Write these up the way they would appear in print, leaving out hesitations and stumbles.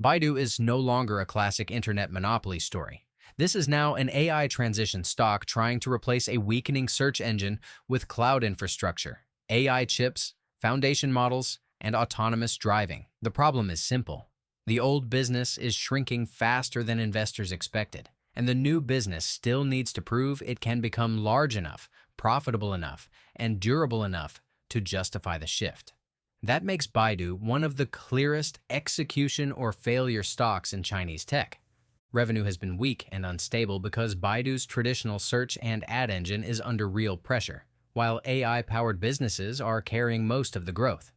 Baidu is no longer a classic internet monopoly story. This is now an AI transition stock trying to replace a weakening search engine with cloud infrastructure, AI chips, foundation models, and autonomous driving. The problem is simple. The old business is shrinking faster than investors expected, and the new business still needs to prove it can become large enough, profitable enough, and durable enough to justify the shift. That makes Baidu one of the clearest execution or failure stocks in Chinese tech. Revenue has been weak and unstable because Baidu's traditional search and ad engine is under real pressure, while AI-powered businesses are carrying most of the growth.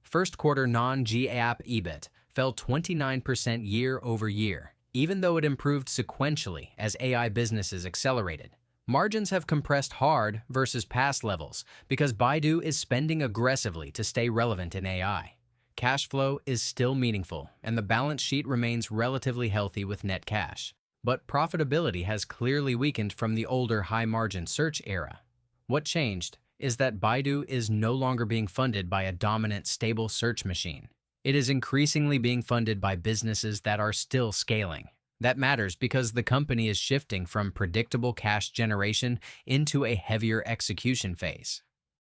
First quarter non-GAAP EBIT fell 29% year over year, even though it improved sequentially as AI businesses accelerated. Margins have compressed hard versus past levels because Baidu is spending aggressively to stay relevant in AI. Cash flow is still meaningful, and the balance sheet remains relatively healthy with net cash. But profitability has clearly weakened from the older high-margin search era. What changed is that Baidu is no longer being funded by a dominant, stable search machine. It is increasingly being funded by businesses that are still scaling. That matters because the company is shifting from predictable cash generation into a heavier execution phase.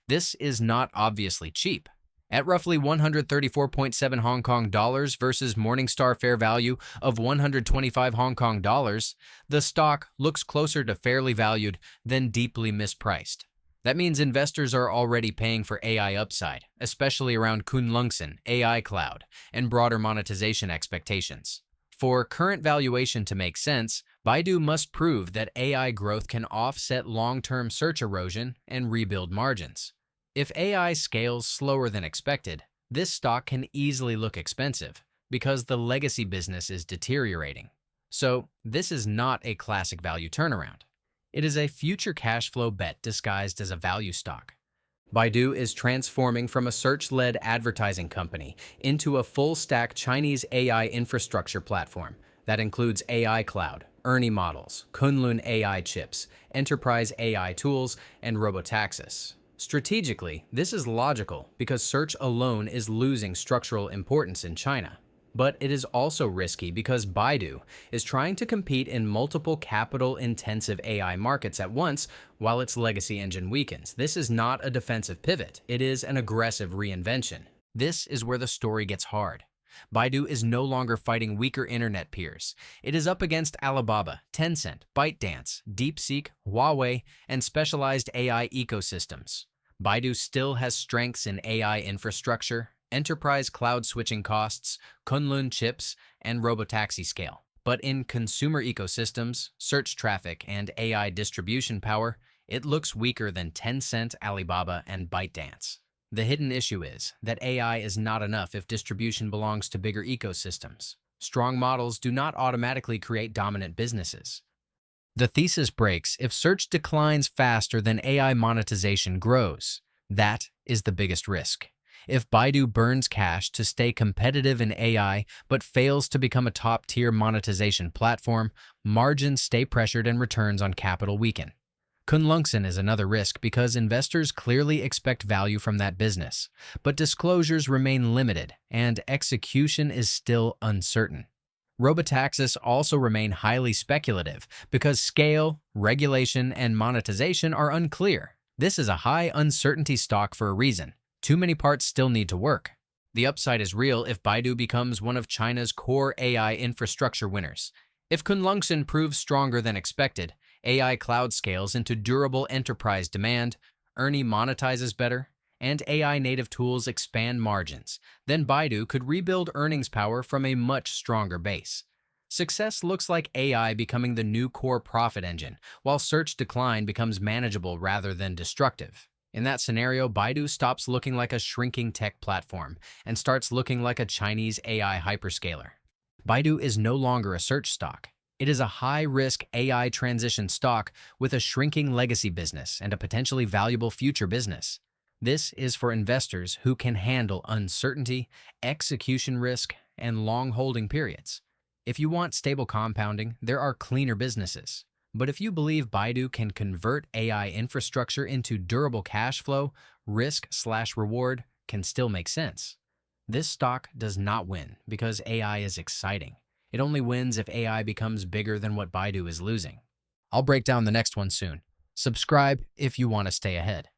This is not obviously cheap. At roughly 134.7 Hong Kong dollars versus Morningstar fair value of 125 Hong Kong dollars, the stock looks closer to fairly valued than deeply mispriced. That means investors are already paying for AI upside, especially around Kunlunxin, AI cloud, and broader monetization expectations. For current valuation to make sense, Baidu must prove that AI growth can offset long-term search erosion and rebuild margins. If AI scales slower than expected, this stock can easily look expensive because the legacy business is deteriorating. So, this is not a classic value turnaround. It is a future cash flow bet disguised as a value stock. Baidu is transforming from a search-led advertising company into a full-stack Chinese AI infrastructure platform that includes AI cloud, ERNIE models, Kunlun AI chips, enterprise AI tools, and robotaxis. Strategically, this is logical because search alone is losing structural importance in China. But it is also risky because Baidu is trying to compete in multiple capital-intensive AI markets at once while its legacy engine weakens. This is not a defensive pivot. It is an aggressive reinvention. This is where the story gets hard. Baidu is no longer fighting weaker internet peers. It is up against Alibaba, Tencent, ByteDance, DeepSeek, Huawei, and specialized AI ecosystems. Baidu still has strengths in AI infrastructure, enterprise cloud switching costs, Kunlun chips, and robotaxi scale. But in consumer ecosystems, search traffic, and AI distribution power, it looks weaker than Tencent, Alibaba, and ByteDance. The hidden issue is that AI is not enough if distribution belongs to bigger ecosystems. Strong models do not automatically create dominant businesses. The thesis breaks if search declines faster than AI monetization grows. That is the biggest risk. If Baidu burns cash to stay competitive in AI but fails to become a top-tier monetization platform, margins stay pressured and returns on capital weaken. Kunlunxin is another risk because investors clearly expect value from that business, but disclosures remain limited and execution is still uncertain. Robotaxis also remain highly speculative because scale, regulation, and monetization are unclear. This is a high uncertainty stock for a reason. Too many parts still need to work. The upside is real if Baidu becomes one of China's core AI infrastructure winners. If Kunlunxin proves stronger than expected, AI cloud scales into durable enterprise demand, ERNIE monetizes better, and AI native tools expand margins, then Baidu could rebuild earnings power from a much stronger base. Success looks like AI becoming the new core profit engine, while search decline becomes manageable rather than destructive. In that scenario, Baidu stops looking like a shrinking tech platform and starts looking like a Chinese AI hyperscaler. Baidu is no longer a search stock. It is a high-risk AI transition stock with a shrinking legacy business and a potentially valuable future business. This is for investors who can handle uncertainty, execution risk, and long holding periods. If you want stable compounding, there are cleaner businesses. But if you believe Baidu can convert AI infrastructure into durable cash flow, risk/reward can still make sense. This stock does not win because AI is exciting. It only wins if AI becomes bigger than what Baidu is losing. I'll break down the next one soon. Subscribe if you want to stay ahead.